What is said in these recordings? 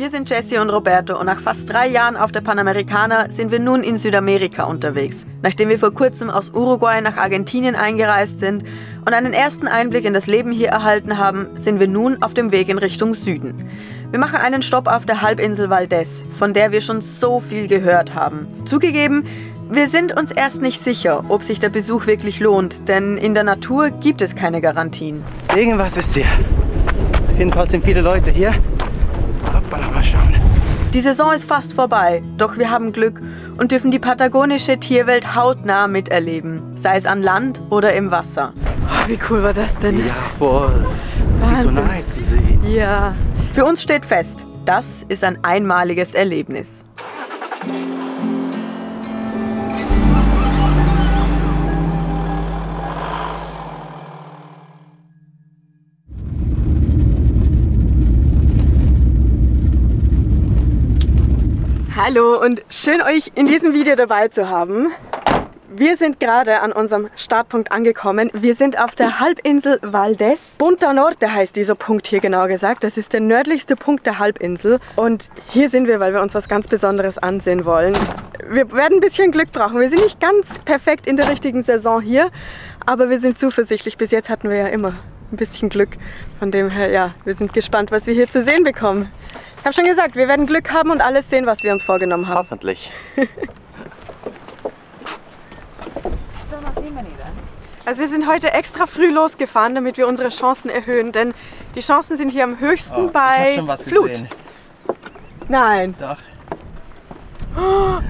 Wir sind Jessie und Roberto und nach fast 3 Jahren auf der Panamericana sind wir nun in Südamerika unterwegs. Nachdem wir vor kurzem aus Uruguay nach Argentinien eingereist sind und einen ersten Einblick in das Leben hier erhalten haben, sind wir nun auf dem Weg in Richtung Süden. Wir machen einen Stopp auf der Halbinsel Valdés, von der wir schon so viel gehört haben. Zugegeben, wir sind uns erst nicht sicher, ob sich der Besuch wirklich lohnt, denn in der Natur gibt es keine Garantien. Irgendwas ist hier. Jedenfalls sind viele Leute hier. Hoppala, mal schauen. Die Saison ist fast vorbei, doch wir haben Glück und dürfen die patagonische Tierwelt hautnah miterleben, sei es an Land oder im Wasser. Oh, wie cool war das denn? Ja, voll. Die so nahe zu sehen. Ja. Für uns steht fest, das ist ein einmaliges Erlebnis. Hallo und schön euch in diesem Video dabei zu haben. Wir sind gerade an unserem Startpunkt angekommen. Wir sind auf der Halbinsel Valdés. Punta Norte heißt dieser Punkt hier genau gesagt. Das ist der nördlichste Punkt der Halbinsel. Und hier sind wir, weil wir uns was ganz Besonderes ansehen wollen. Wir werden ein bisschen Glück brauchen. Wir sind nicht ganz perfekt in der richtigen Saison hier, aber wir sind zuversichtlich. Bis jetzt hatten wir ja immer ein bisschen Glück. Von dem her, ja, wir sind gespannt, was wir hier zu sehen bekommen. Ich habe schon gesagt, wir werden Glück haben und alles sehen, was wir uns vorgenommen haben. Hoffentlich. Also wir sind heute extra früh losgefahren, damit wir unsere Chancen erhöhen, denn die Chancen sind hier am höchsten bei ich hab schon was Flut. Gesehen. Nein. Doch. Oh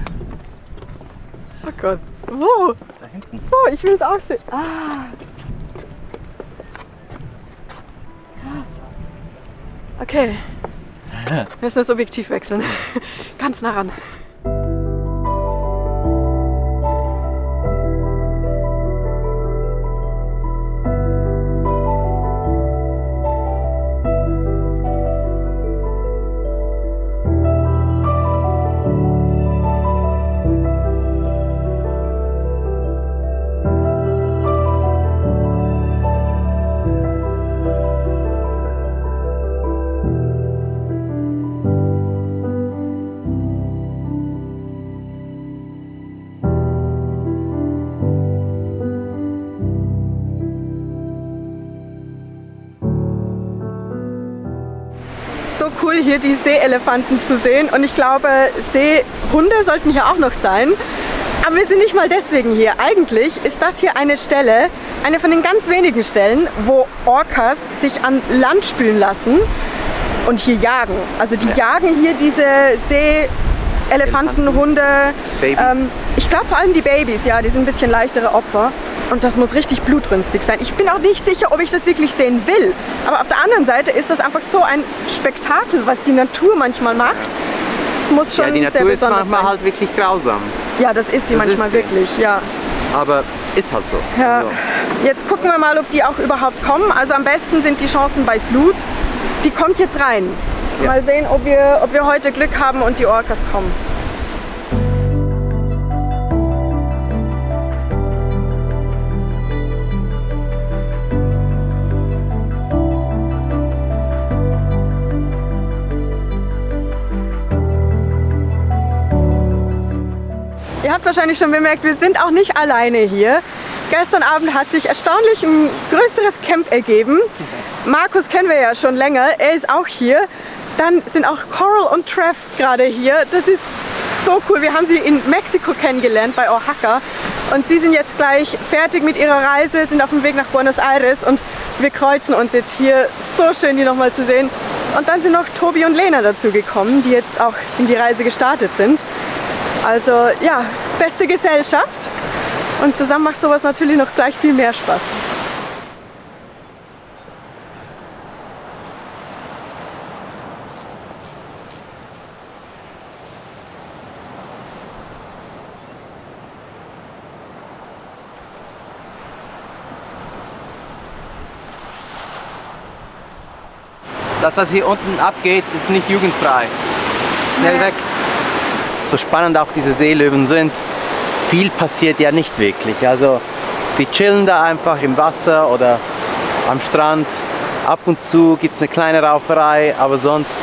Gott. Wo? Da hinten. Wo? Ich will es auch sehen. Ah. Krass. Okay. Wir müssen das Objektiv wechseln. Ganz nah ran. So cool hier die Seeelefanten zu sehen und ich glaube Seehunde sollten hier auch noch sein, aber wir sind nicht mal deswegen hier. Eigentlich ist das hier eine Stelle, eine von den ganz wenigen Stellen, wo Orcas sich an Land spülen lassen und hier jagen. Also die jagen hier diese Seeelefantenhunde. Ich glaube vor allem die Babys, ja, die sind ein bisschen leichtere Opfer. Und das muss richtig blutrünstig sein. Ich bin auch nicht sicher, ob ich das wirklich sehen will. Aber auf der anderen Seite ist das einfach so ein Spektakel, was die Natur manchmal macht. Es muss schon die sehr Natur ist besonders manchmal sein. halt wirklich grausam. Ja, das ist sie manchmal wirklich, ja. Aber ist halt so. Ja. Also. Jetzt gucken wir mal, ob die auch überhaupt kommen. Also am besten sind die Chancen bei Flut. Die kommt jetzt rein. Ja. Mal sehen, ob wir heute Glück haben und die Orcas kommen. Ihr habt wahrscheinlich schon bemerkt, wir sind auch nicht alleine hier. Gestern Abend hat sich erstaunlich ein größeres Camp ergeben. Markus kennen wir ja schon länger, er ist auch hier. Dann sind auch Coral und Trev gerade hier. Das ist so cool. Wir haben sie in Mexiko kennengelernt, bei Oaxaca. Und sie sind jetzt gleich fertig mit ihrer Reise, sind auf dem Weg nach Buenos Aires und wir kreuzen uns jetzt hier. So schön, die nochmal zu sehen. Und dann sind noch Tobi und Lena dazu gekommen, die jetzt auch in die Reise gestartet sind. Also ja, beste Gesellschaft und zusammen macht sowas natürlich noch gleich viel mehr Spaß. Das, was hier unten abgeht, ist nicht jugendfrei. Schnell weg. So spannend auch diese Seelöwen sind, viel passiert ja nicht wirklich. Also die chillen da einfach im Wasser oder am Strand. Ab und zu gibt es eine kleine Rauferei, aber sonst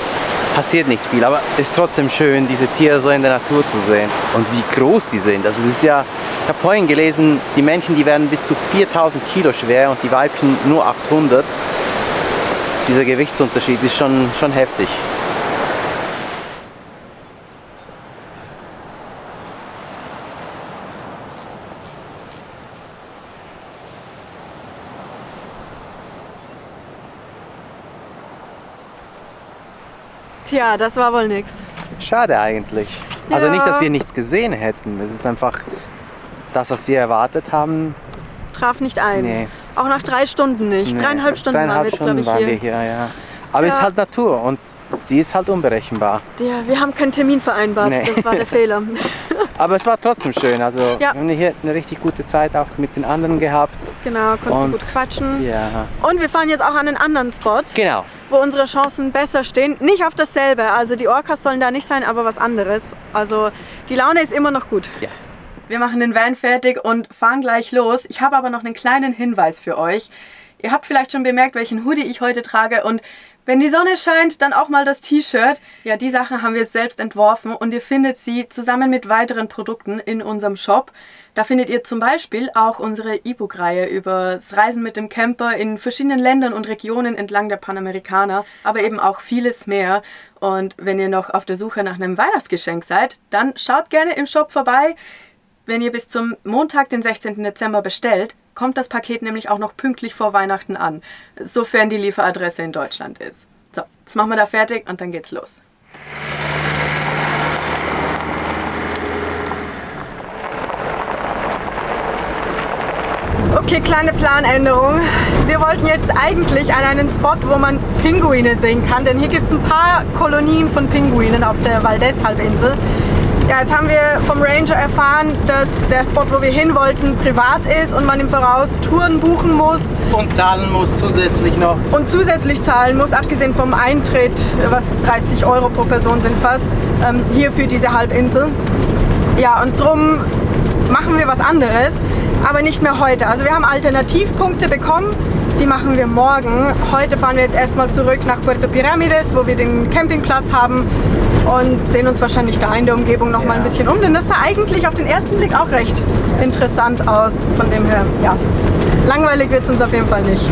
passiert nicht viel, aber es ist trotzdem schön, diese Tiere so in der Natur zu sehen und wie groß die sind. Also das ist ja, ich habe vorhin gelesen, die Männchen, die werden bis zu 4000 Kilo schwer und die Weibchen nur 800. Dieser Gewichtsunterschied ist schon heftig. Tja, das war wohl nix. Schade eigentlich. Also Ja. nicht, dass wir nichts gesehen hätten. Es ist einfach das, was wir erwartet haben. Traf nicht ein. Nee. Auch nach 3 Stunden nicht. Nee, 3,5 Stunden waren wir jetzt, glaube ich, waren wir hier. hier, ja. Aber es Ja. ist halt Natur und die ist halt unberechenbar. Ja, wir haben keinen Termin vereinbart, Nee. das war der Fehler. Aber es war trotzdem schön. Also Ja. wir haben hier eine richtig gute Zeit auch mit den anderen gehabt. Genau, konnten Und- gut quatschen. Ja. Und wir fahren jetzt auch an einen anderen Spot, Genau. wo unsere Chancen besser stehen. Nicht auf dasselbe, also die Orcas sollen da nicht sein, aber was anderes. Also die Laune ist immer noch gut. Ja. Wir machen den Van fertig und fahren gleich los. Ich habe aber noch einen kleinen Hinweis für euch. Ihr habt vielleicht schon bemerkt, welchen Hoodie ich heute trage und wenn die Sonne scheint, dann auch mal das T-Shirt. Ja, die Sache haben wir selbst entworfen und ihr findet sie zusammen mit weiteren Produkten in unserem Shop. Da findet ihr zum Beispiel auch unsere E-Book-Reihe über das Reisen mit dem Camper in verschiedenen Ländern und Regionen entlang der Panamerikaner, aber eben auch vieles mehr. Und wenn ihr noch auf der Suche nach einem Weihnachtsgeschenk seid, dann schaut gerne im Shop vorbei. Wenn ihr bis zum Montag, den 16. Dezember bestellt, kommt das Paket nämlich auch noch pünktlich vor Weihnachten an, sofern die Lieferadresse in Deutschland ist. So, jetzt machen wir da fertig und dann geht's los. Okay, kleine Planänderung. Wir wollten jetzt eigentlich an einen Spot, wo man Pinguine sehen kann, denn hier gibt es ein paar Kolonien von Pinguinen auf der Valdez-Halbinsel. Ja, jetzt haben wir vom Ranger erfahren, dass der Spot, wo wir hin wollten, privat ist und man im Voraus Touren buchen muss Und zahlen muss zusätzlich noch. und zusätzlich zahlen muss, abgesehen vom Eintritt, was 30 € pro Person sind fast, hier für diese Halbinsel. Ja, und drum machen wir was anderes, aber nicht mehr heute. Also wir haben Alternativpunkte bekommen, die machen wir morgen. Heute fahren wir jetzt erstmal zurück nach Puerto Piramides, wo wir den Campingplatz haben und sehen uns wahrscheinlich da in der Umgebung noch mal ein bisschen um, denn das sah eigentlich auf den ersten Blick auch recht interessant aus. Von dem her, ja, langweilig wird es uns auf jeden Fall nicht.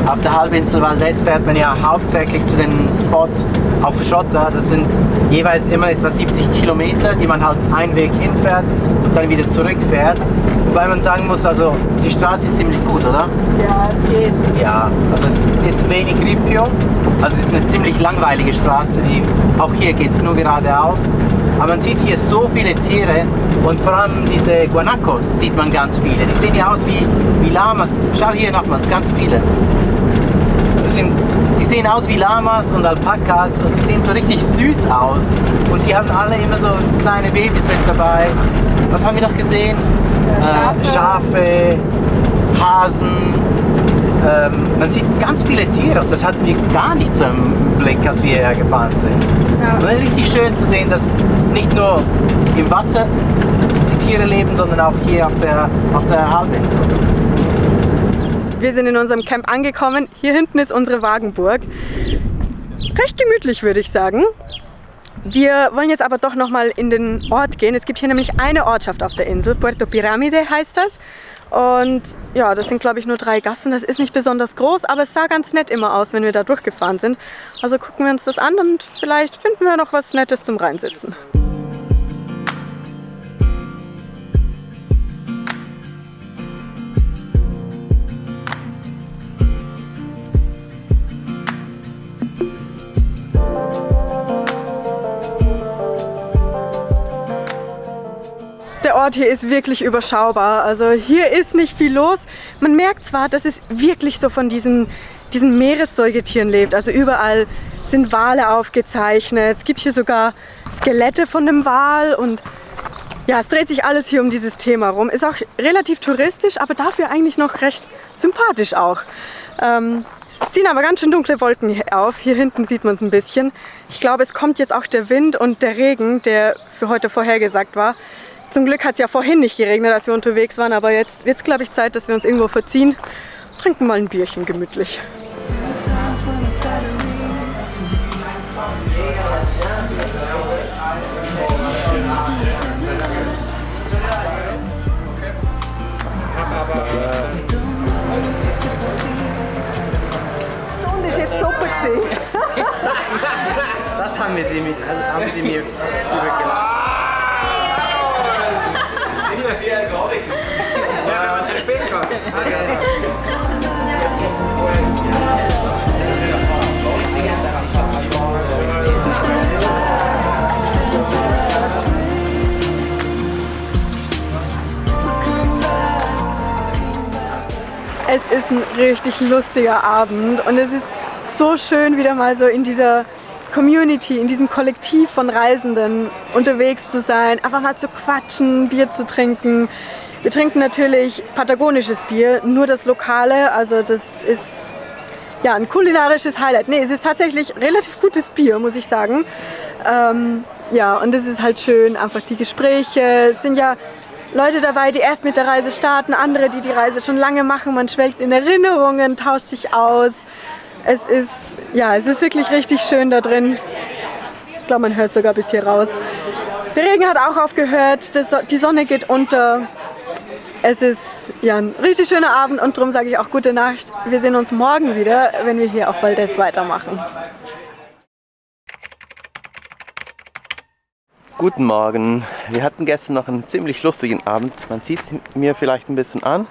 Auf der Halbinsel Valdez fährt man ja hauptsächlich zu den Spots auf Schotter. Das sind jeweils immer etwa 70 Kilometer, die man halt einen Weg hinfährt und dann wieder zurückfährt. Wobei man sagen muss, also die Straße ist ziemlich gut, oder? Ja, es geht. Ja, also es ist jetzt wenig Ripio. Also es ist eine ziemlich langweilige Straße, auch hier geht es nur geradeaus. Aber man sieht hier so viele Tiere und vor allem diese Guanacos sieht man ganz viele. Die sehen ja aus wie Lamas. Schau hier nochmals, ganz viele. Die sehen aus wie Lamas und Alpakas und die sehen so richtig süß aus. Und die haben alle immer so kleine Babys mit dabei. Was haben wir noch gesehen? Schafe, Hasen. Man sieht ganz viele Tiere und das hatten wir gar nicht so im Blick, als wir hierher gefahren sind. Ja. Und es ist richtig schön zu sehen, dass nicht nur im Wasser die Tiere leben, sondern auch hier auf der Halbinsel. Wir sind in unserem Camp angekommen. Hier hinten ist unsere Wagenburg. Recht gemütlich, würde ich sagen. Wir wollen jetzt aber doch noch mal in den Ort gehen. Es gibt hier nämlich eine Ortschaft auf der Insel. Puerto Pirámide heißt das. Und ja, das sind, glaube ich, nur 3 Gassen. Das ist nicht besonders groß, aber es sah ganz nett immer aus, wenn wir da durchgefahren sind. Also gucken wir uns das an und vielleicht finden wir noch was Nettes zum Reinsitzen. Der Ort hier ist wirklich überschaubar. Also hier ist nicht viel los. Man merkt zwar, dass es wirklich so von diesen Meeressäugetieren lebt. Also überall sind Wale aufgezeichnet. Es gibt hier sogar Skelette von einem Wal und Ja, es dreht sich alles hier um dieses Thema rum. Ist auch relativ touristisch, aber dafür eigentlich noch recht sympathisch auch. Es ziehen aber ganz schön dunkle Wolken hier auf. Hier hinten sieht man es ein bisschen. Ich glaube, es kommt jetzt auch der Wind und der Regen, der für heute vorhergesagt war. Zum Glück hat es ja vorhin nicht geregnet, als wir unterwegs waren, aber jetzt wird es, glaube ich, Zeit, dass wir uns irgendwo verziehen. Trinken mal ein Bierchen gemütlich. Stunde ist jetzt super gewesen. Das haben sie mir übergelassen. Es ist ein richtig lustiger Abend und es ist so schön, wieder mal so in dieser Community, in diesem Kollektiv von Reisenden unterwegs zu sein, einfach mal zu quatschen, Bier zu trinken. Wir trinken natürlich patagonisches Bier, nur das Lokale, also das ist ja ein kulinarisches Highlight. Nee, es ist tatsächlich relativ gutes Bier, muss ich sagen. Ja, und es ist halt schön, einfach die Gespräche. Es sind ja Leute dabei, die erst mit der Reise starten, andere, die die Reise schon lange machen. Man schwelgt in Erinnerungen, tauscht sich aus. Es ist wirklich richtig schön da drin. Ich glaube, man hört sogar bis hier raus. Der Regen hat auch aufgehört, die Sonne geht unter. Es ist ja ein richtig schöner Abend und darum sage ich auch gute Nacht. Wir sehen uns morgen wieder, wenn wir hier auf Valdez weitermachen. Guten Morgen. Wir hatten gestern noch einen ziemlich lustigen Abend. Man sieht es mir vielleicht ein bisschen an.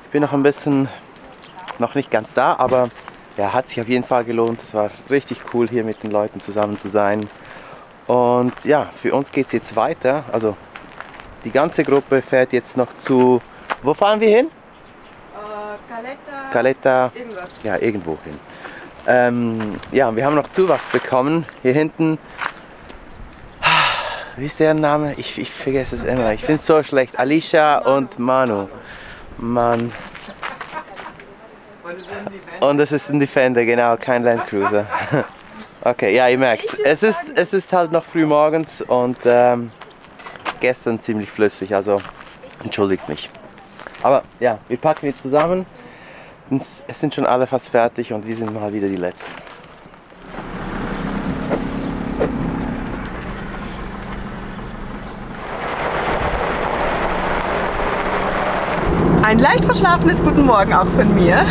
Ich bin noch ein bisschen, noch nicht ganz da, aber ja, hat sich auf jeden Fall gelohnt. Es war richtig cool, hier mit den Leuten zusammen zu sein. Und ja, für uns geht es jetzt weiter. Also die ganze Gruppe fährt jetzt noch zu, wo fahren wir hin? Caleta, irgendwas. Ja, irgendwo hin. Ja, wir haben noch Zuwachs bekommen. Hier hinten. Wie ist der Name? Ich vergesse es immer. Ich finde es so schlecht. Alicia und Manu. Mann. Und das ist ein Defender, genau, kein Land Cruiser. Okay, ja, ihr merkt es. Es ist halt noch früh morgens und gestern ziemlich flüssig, also entschuldigt mich. Aber ja, wir packen jetzt zusammen. Es sind schon alle fast fertig und wir sind mal wieder die Letzten. Ein leicht verschlafenes Guten Morgen auch von mir.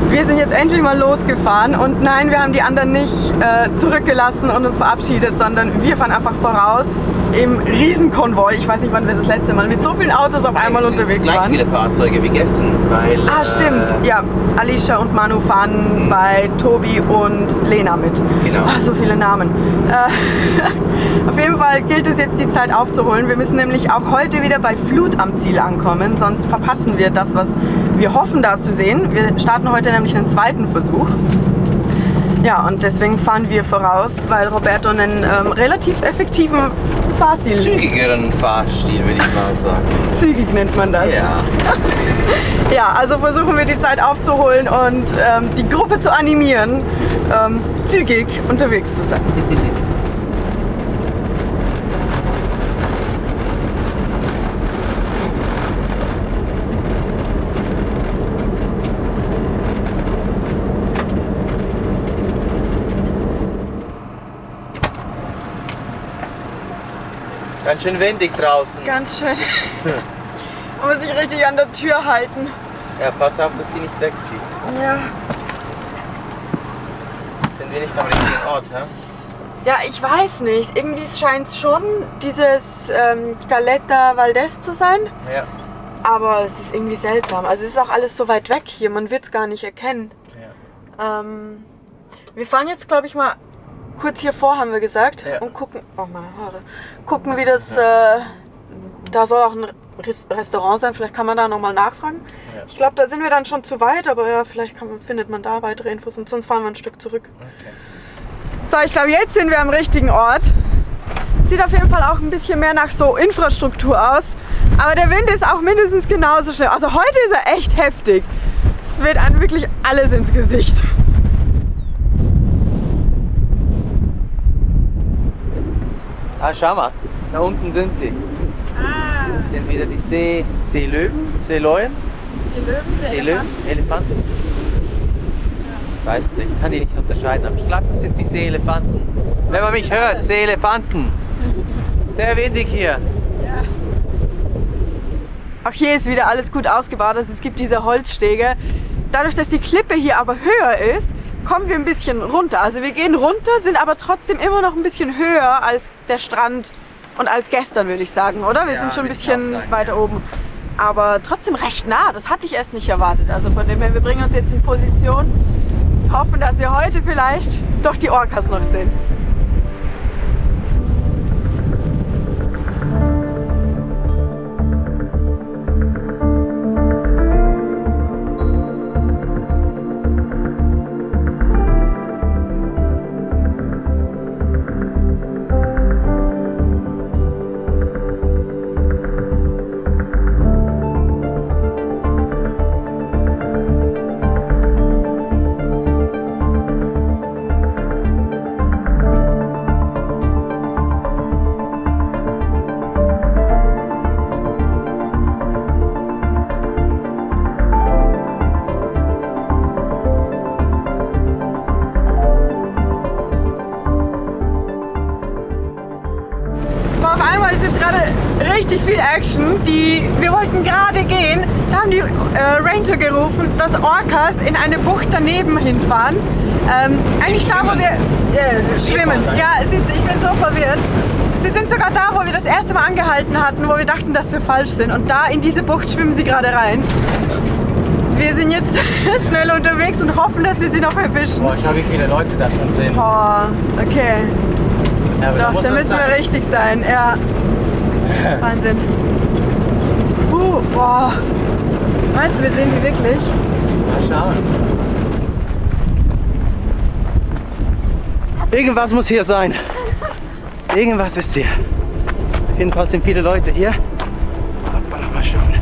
Wir sind jetzt endlich mal losgefahren und nein, wir haben die anderen nicht zurückgelassen und uns verabschiedet, sondern wir fahren einfach voraus im Riesenkonvoi. Ich weiß nicht, wann wir das letzte Mal mit so vielen Autos auf einmal unterwegs waren. Gleich viele Fahrzeuge wie gestern, weil... Stimmt, ja. Alicia und Manu fahren bei Tobi und Lena mit. Genau. So viele Namen. Auf jeden Fall gilt es jetzt, die Zeit aufzuholen. Wir müssen nämlich auch heute wieder bei Flut am Ziel ankommen, sonst verpassen wir das, was wir hoffen da zu sehen. Wir starten heute nämlich einen zweiten Versuch. Ja, und deswegen fahren wir voraus, weil Roberto einen relativ effektiven Fahrstil hat. Zügigeren Fahrstil, würde ich mal sagen. Zügig nennt man das. Ja. Ja, also versuchen wir die Zeit aufzuholen und die Gruppe zu animieren, zügig unterwegs zu sein. Ganz schön windig draußen. Ganz schön. Man muss sich richtig an der Tür halten. Ja, pass auf, dass sie nicht wegfliegt. Ja. Sind wir nicht am richtigen Ort, hä? Ja, ich weiß nicht. Irgendwie scheint es schon dieses Caleta Valdez zu sein. Ja. Aber es ist irgendwie seltsam. Also es ist auch alles so weit weg hier. Man wird es gar nicht erkennen. Ja. Wir fahren jetzt, glaube ich, mal kurz hier vor, haben wir gesagt. Ja. Und gucken, oh meine Haare, gucken wie das, da soll auch ein Restaurant sein, vielleicht kann man da nochmal nachfragen. Ja. Ich glaube, da sind wir dann schon zu weit, aber ja, vielleicht findet man da weitere Infos und sonst fahren wir ein Stück zurück. Okay. So, ich glaube, jetzt sind wir am richtigen Ort. Sieht auf jeden Fall auch ein bisschen mehr nach so Infrastruktur aus. Aber der Wind ist auch mindestens genauso schlimm. Also heute ist er echt heftig. Es weht einem wirklich alles ins Gesicht. Ah, schau mal, da unten sind sie. Ah, Das sind wieder die Seelöwen, Seelöwen, Elefanten. Ich weiß es nicht, ich kann die nicht unterscheiden, aber ich glaube, das sind die Seeelefanten. Wenn man mich hört, Seeelefanten. Sehr windig hier. Ja. Auch hier ist wieder alles gut ausgebaut. Also es gibt diese Holzstege. Dadurch, dass die Klippe hier aber höher ist, kommen wir ein bisschen runter. Also wir gehen runter, sind aber trotzdem immer noch ein bisschen höher als der Strand und als gestern, würde ich sagen, oder? Wir sind schon ein bisschen weiter oben. Aber trotzdem recht nah. Das hatte ich erst nicht erwartet. Also von dem her, wir bringen uns jetzt in Position. Hoffen, dass wir heute vielleicht doch die Orcas noch sehen. Richtig viel Action. Wir wollten gerade gehen, da haben die Ranger gerufen, dass Orcas in eine Bucht daneben hinfahren. Eigentlich da, wo wir schwimmen. Ja, siehst du, ich bin so verwirrt. Sie sind sogar da, wo wir das erste Mal angehalten hatten, wo wir dachten, dass wir falsch sind. Und da in diese Bucht schwimmen sie gerade rein. Wir sind jetzt schnell unterwegs und hoffen, dass wir sie noch erwischen. Boah, schau, wie viele Leute da schon sind. Boah, okay. Ja, doch, da müssen wir richtig sein. Ja. Wahnsinn. Boah. Meinst du, wir sehen die wirklich? Mal schauen. Irgendwas muss hier sein. Irgendwas ist hier. Jedenfalls sind viele Leute hier. Hoppala, mal schauen.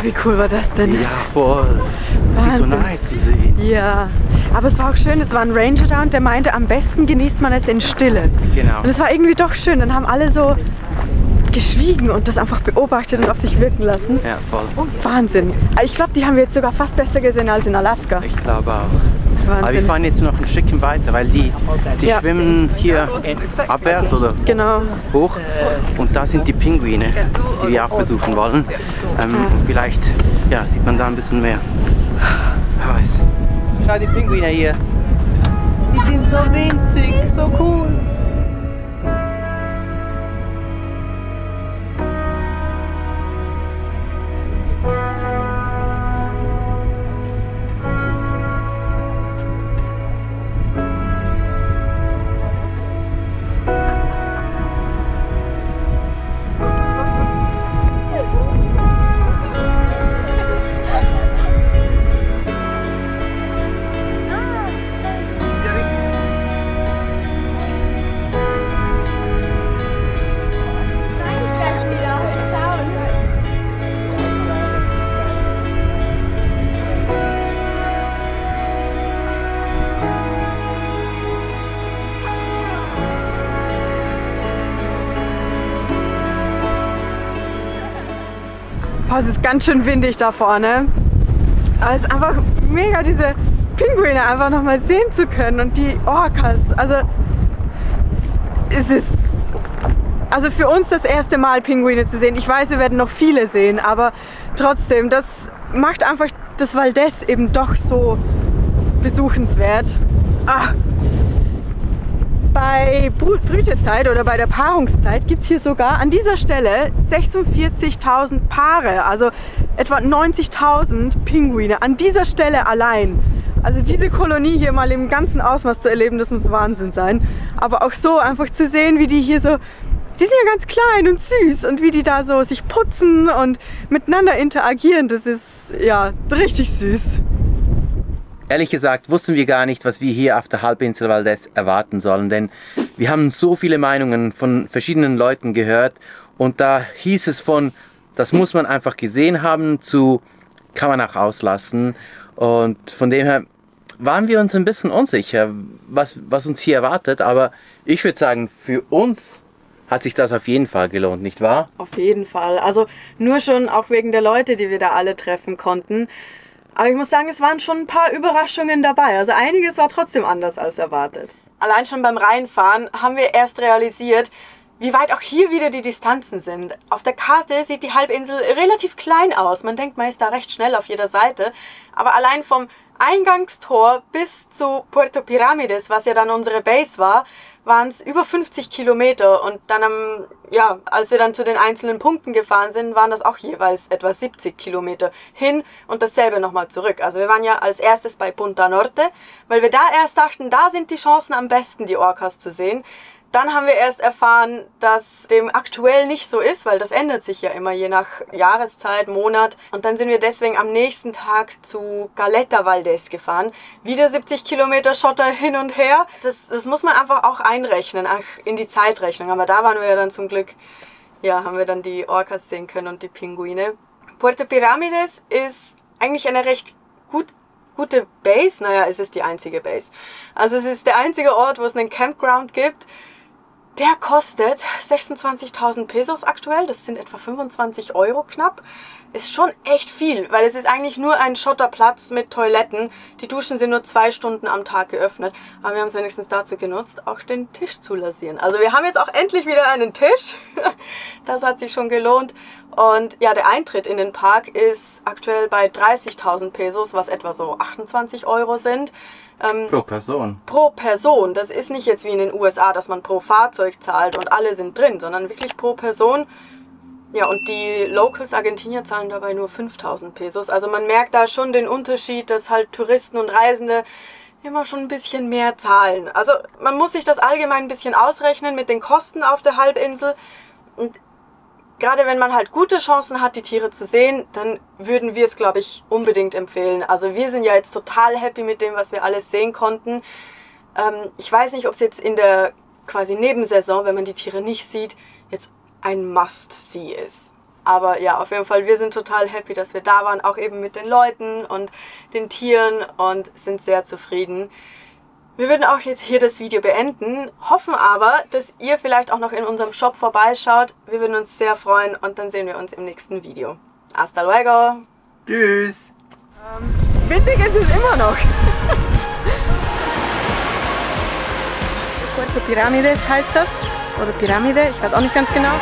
Wie cool war das denn? Ja, voll. Die so nahe zu sehen. Ja, aber es war auch schön, es war ein Ranger da und der meinte, am besten genießt man es in Stille. Genau. Und es war irgendwie doch schön, dann haben alle so geschwiegen und das einfach beobachtet und auf sich wirken lassen. Ja, voll. Wahnsinn. Ich glaube, die haben wir jetzt sogar fast besser gesehen als in Alaska. Ich glaube auch. Wahnsinn. Aber wir fahren jetzt noch ein Stückchen weiter, weil die schwimmen hier abwärts oder hoch. Und da sind die Pinguine, die wir auch besuchen wollen. Und vielleicht sieht man da ein bisschen mehr. Wer weiß. Schau die Pinguine hier. Die sind so winzig, so cool. Boah, es ist ganz schön windig da vorne. Aber es ist einfach mega, diese Pinguine einfach nochmal sehen zu können und die Orcas. Also es ist für uns das erste Mal Pinguine zu sehen. Ich weiß, wir werden noch viele sehen, aber trotzdem, das macht einfach das Valdez eben doch so besuchenswert. Bei Brütezeit oder bei der Paarungszeit gibt es hier sogar an dieser Stelle 46.000 Paare, also etwa 90.000 Pinguine an dieser Stelle allein. Also diese Kolonie hier mal im ganzen Ausmaß zu erleben, das muss Wahnsinn sein. Aber auch so einfach zu sehen, wie die hier so, die sind ja ganz klein und süß und wie die da so sich putzen und miteinander interagieren, das ist ja richtig süß. Ehrlich gesagt wussten wir gar nicht, was wir hier auf der Halbinsel Valdez erwarten sollen, denn wir haben so viele Meinungen von verschiedenen Leuten gehört und da hieß es von, das muss man einfach gesehen haben, zu kann man auch auslassen, und von dem her waren wir uns ein bisschen unsicher, was uns hier erwartet, aber ich würde sagen, für uns hat sich das auf jeden Fall gelohnt, nicht wahr? Auf jeden Fall, also nur schon auch wegen der Leute, die wir da alle treffen konnten. Aber ich muss sagen, es waren schon ein paar Überraschungen dabei. Also einiges war trotzdem anders als erwartet. Allein schon beim Reinfahren haben wir erst realisiert, wie weit auch hier wieder die Distanzen sind. Auf der Karte sieht die Halbinsel relativ klein aus. Man denkt, man ist da recht schnell auf jeder Seite. Aber allein vom Eingangstor bis zu Puerto Piramides, was ja dann unsere Base war, waren es über 50 Kilometer. Und dann, als wir dann zu den einzelnen Punkten gefahren sind, waren das auch jeweils etwa 70 Kilometer hin und dasselbe nochmal zurück. Also wir waren ja als erstes bei Punta Norte, weil wir da erst dachten, da sind die Chancen am besten, die Orcas zu sehen. Dann haben wir erst erfahren, dass dem aktuell nicht so ist, weil das ändert sich ja immer je nach Jahreszeit, Monat. Und dann sind wir deswegen am nächsten Tag zu Caleta Valdez gefahren. Wieder 70 Kilometer Schotter hin und her. Das muss man einfach auch einrechnen, in die Zeitrechnung. Aber da waren wir ja dann zum Glück, haben wir dann die Orcas sehen können und die Pinguine. Puerto Piramides ist eigentlich eine recht gute Base. Naja, es ist die einzige Base. Also es ist der einzige Ort, wo es einen Campground gibt. Der kostet 26.000 Pesos aktuell, das sind etwa 25 Euro knapp. Ist schon echt viel, weil es ist eigentlich nur ein Schotterplatz mit Toiletten. Die Duschen sind nur 2 Stunden am Tag geöffnet, aber wir haben es wenigstens dazu genutzt, auch den Tisch zu lasieren. Also wir haben jetzt auch endlich wieder einen Tisch, das hat sich schon gelohnt. Und ja, der Eintritt in den Park ist aktuell bei 30.000 Pesos, was etwa so 28 Euro sind. Pro Person. Pro Person. Das ist nicht jetzt wie in den USA, dass man pro Fahrzeug zahlt und alle sind drin, sondern wirklich pro Person. Ja, und die Locals Argentinier zahlen dabei nur 5.000 Pesos. Also man merkt da schon den Unterschied, dass halt Touristen und Reisende immer schon ein bisschen mehr zahlen. Also man muss sich das allgemein ein bisschen ausrechnen mit den Kosten auf der Halbinsel. Und gerade wenn man halt gute Chancen hat, die Tiere zu sehen, dann würden wir es, glaube ich, unbedingt empfehlen. Also wir sind ja jetzt total happy mit dem, was wir alles sehen konnten. Ich weiß nicht, ob es jetzt in der quasi Nebensaison, wenn man die Tiere nicht sieht, jetzt ein Must-See ist. Aber ja, auf jeden Fall, wir sind total happy, dass wir da waren, auch eben mit den Leuten und den Tieren, und sind sehr zufrieden. Wir würden auch jetzt hier das Video beenden, hoffen aber, dass ihr vielleicht auch noch in unserem Shop vorbeischaut. Wir würden uns sehr freuen und dann sehen wir uns im nächsten Video. Hasta luego! Tschüss! Windig ist es immer noch. Puerto Piramides heißt das. Oder Pyramide, ich weiß auch nicht ganz genau.